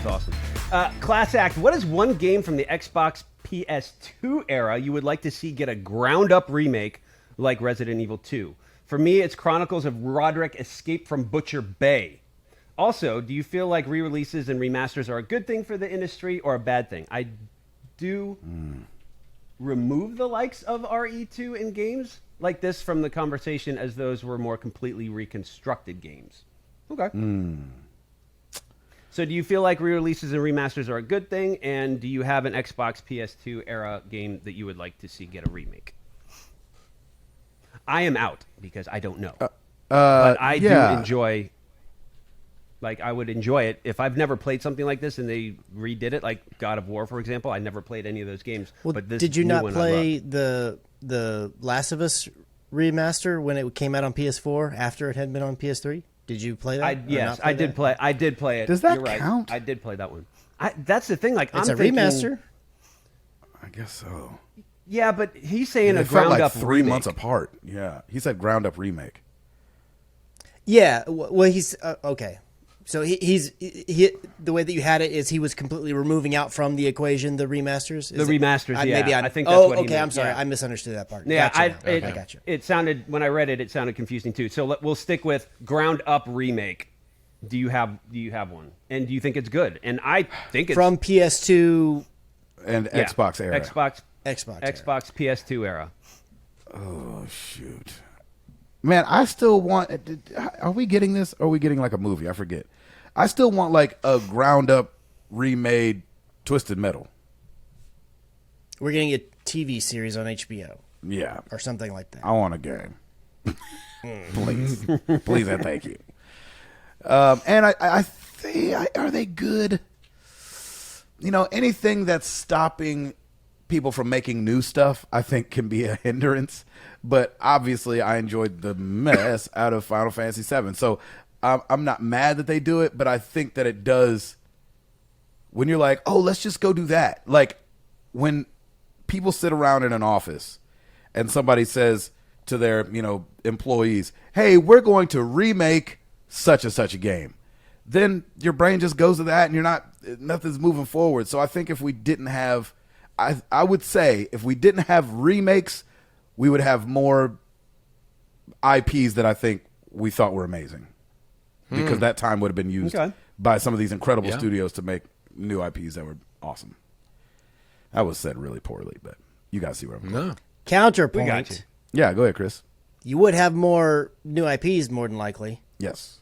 was awesome. Class Act, what is one game from the Xbox PS2 era you would like to see get a ground-up remake like Resident Evil 2? For me, it's Chronicles of Roderick Escape from Butcher Bay. Also, do you feel like re-releases and remasters are a good thing for the industry or a bad thing? I do remove the likes of RE2 in games like this from the conversation as those were more completely reconstructed games. Okay. So do you feel like re-releases and remasters are a good thing? And do you have an Xbox PS2 era game that you would like to see get a remake? I am out because I don't know. But I do enjoy... Like, I would enjoy it. If I've never played something like this and they redid it, like God of War, for example, I never played any of those games. Well, but this did you not one play the Last of Us remaster when it came out on PS4 after it had been on PS3? Did you play that? Yes, I did play. I did play it. Does that You're right. count? I did play that one. That's the thing. Like, It's I'm a thinking, remaster. I guess so. Yeah, but he's saying It a felt ground like up 3 remake. months apart. Yeah, he said ground up remake. Yeah, well, he's okay. So he's the way that you had it is he was completely removing out from the equation the remasters. Remasters, yeah. Maybe I think that's what he okay. meant. I'm sorry, Yeah. I misunderstood that part. Yeah, Gotcha now. I got you. It sounded, when I read it, it sounded confusing too. So we'll stick with ground up remake. Do you have one? And do you think it's good? And I think it's From PS2 And Xbox era. Xbox era. PS2 era. Oh, shoot. Man, I still want... Are we getting this? Or are we getting like a movie? I forget. I still want like a ground-up remade Twisted Metal. We're getting a TV series on HBO. Yeah. Or something like that. I want a game. Please. Please and thank you. And I think... Are they good? You know, anything that's stopping people from making new stuff, I think can be a hindrance. But obviously, I enjoyed the mess out of Final Fantasy VII. So I'm not mad that they do it, but I think that it does. When you're like, oh, let's just go do that. Like when people sit around in an office and somebody says to their, employees, hey, we're going to remake such and such a game. Then your brain just goes to that and nothing's moving forward. So I think if we didn't have, I would say if we didn't have remakes, we would have more IPs that I think we thought were amazing. Because that time would have been used by some of these incredible studios to make new IPs that were awesome. That was said really poorly, but you guys see where I'm going. Counterpoint. We got you. Yeah, go ahead, Chris. You would have more new IPs more than likely. Yes.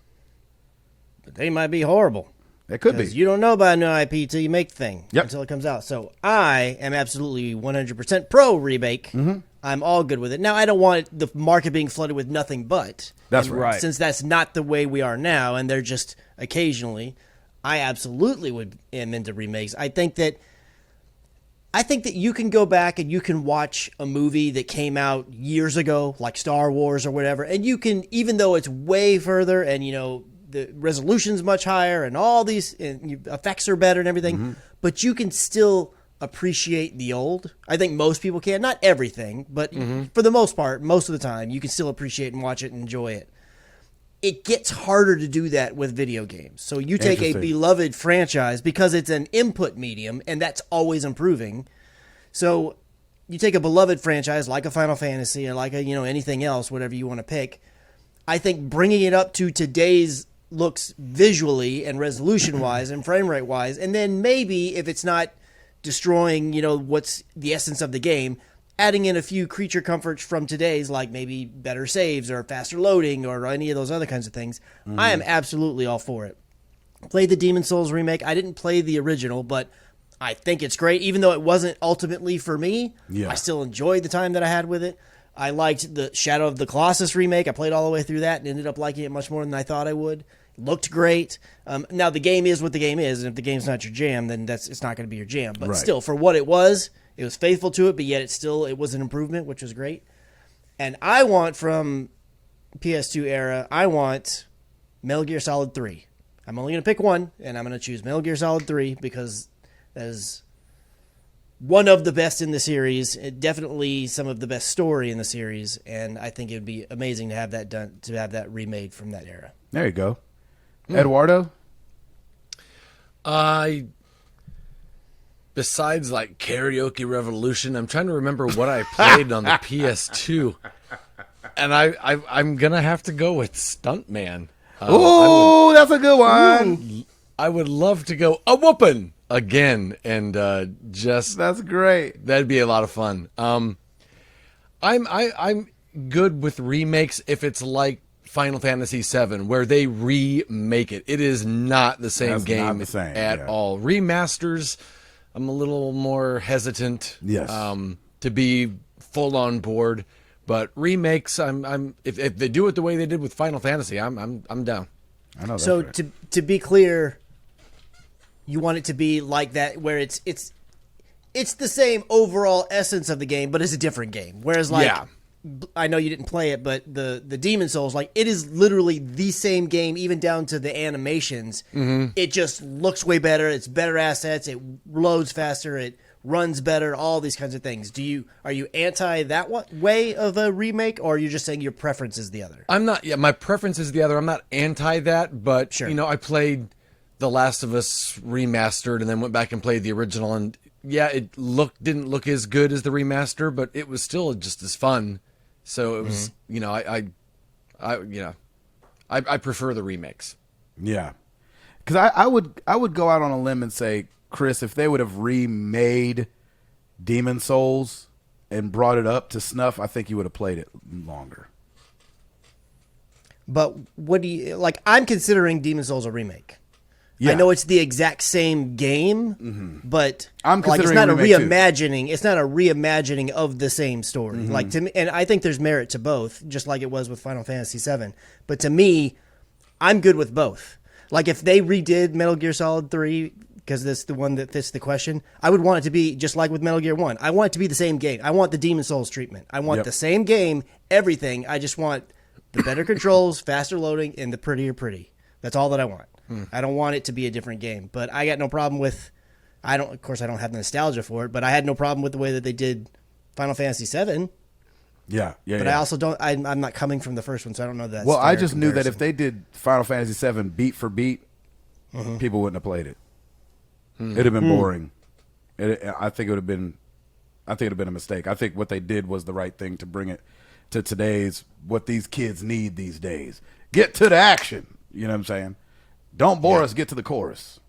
But they might be horrible. It could be. You don't know about a new IP until you make the thing. Yep. Until it comes out. So I am absolutely 100% pro remake. Mm-hmm. I'm all good with it. Now, I don't want the market being flooded with nothing but. That's and right. Since that's not the way we are now, and they're just occasionally, I absolutely am into remakes. I think that you can go back and you can watch a movie that came out years ago, like Star Wars or whatever, and you can, even though it's way further and, the resolution's much higher and all these effects are better and everything, but you can still appreciate the old. I think most people can. Not everything, but for the most part, most of the time, you can still appreciate and watch it and enjoy it. It gets harder to do that with video games. So you take a beloved franchise because it's an input medium, and that's always improving. So you take a beloved franchise like a Final Fantasy or like a anything else, whatever you want to pick. I think bringing it up to today's looks visually and resolution-wise and frame rate-wise, and then maybe if it's not destroying, what's the essence of the game, adding in a few creature comforts from today's, like maybe better saves or faster loading or any of those other kinds of things, I am absolutely all for it. Played the Demon's Souls remake. I didn't play the original, but I think it's great. Even though it wasn't ultimately for me, I still enjoyed the time that I had with it. I liked the Shadow of the Colossus remake. I played all the way through that and ended up liking it much more than I thought I would. Looked great. Now, the game is what the game is, and if the game's not your jam, then it's not going to be your jam. But still, for what it was faithful to it, but yet it was an improvement, which was great. And I want from PS2 era, I want Metal Gear Solid 3. I'm only going to pick one, and I'm going to choose Metal Gear Solid 3 because that is one of the best in the series, definitely some of the best story in the series, and I think it would be amazing to have that done, to have that remade from that era. There you go. Eduardo? I besides like Karaoke Revolution, I'm trying to remember what I played on the PS2, and I'm gonna have to go with Stuntman. Oh, that's a good one. I would love to go a whoopin' again, and just That's great. that'd be a lot of fun. I'm good with remakes if it's like Final Fantasy VII, where they remake it. It is not the same That's game not the same, at yeah. all. Remasters, I'm a little more hesitant. Yes. To be full on board, but remakes, I'm if they do it the way they did with Final Fantasy, I'm down. I know that's So right. to be clear, you want it to be like that, where it's the same overall essence of the game, but it's a different game. Whereas, like, Yeah. I know you didn't play it, but the Demon Souls, like, it is literally the same game, even down to the animations. Mm-hmm. It just looks way better. It's better assets. It loads faster. It runs better. All these kinds of things. Are you anti that way of a remake, or are you just saying your preference is the other? I'm not. Yeah, my preference is the other. I'm not anti that, but Sure. I played The Last of Us remastered, and then went back and played the original, and yeah, it didn't look as good as the remaster, but it was still just as fun. So it was, I prefer the remakes. Yeah, because I would go out on a limb and say, Chris, if they would have remade Demon Souls and brought it up to snuff, I think you would have played it longer. But what do you like? I'm considering Demon Souls a remake. Yeah. I know it's the exact same game, but I'm like, it's considering not a a remake, too. reimagining. It's not a reimagining of the same story. Mm-hmm. Like, to me, and I think there's merit to both, just like it was with Final Fantasy VII. But to me, I'm good with both. Like, if they redid Metal Gear Solid 3, because that's the one that fits the question, I would want it to be just like with Metal Gear 1. I want it to be the same game. I want the Demon Souls treatment. I want Yep. the same game, everything. I just want the better controls, faster loading, and the pretty. That's all that I want. I don't want it to be a different game. But I got no problem with... Of course, I don't have nostalgia for it, but I had no problem with the way that they did Final Fantasy VII. Yeah. But I also don't... I'm not coming from the first one, so I don't know that. Well, I just knew that if they did Final Fantasy VII beat for beat, people wouldn't have played it. It'd have been boring. I think it would have been. I think it'd have been a mistake. I think what they did was the right thing to bring it to today's what these kids need these days. Get to the action. You know what I'm saying? Don't bore us. Get to the chorus.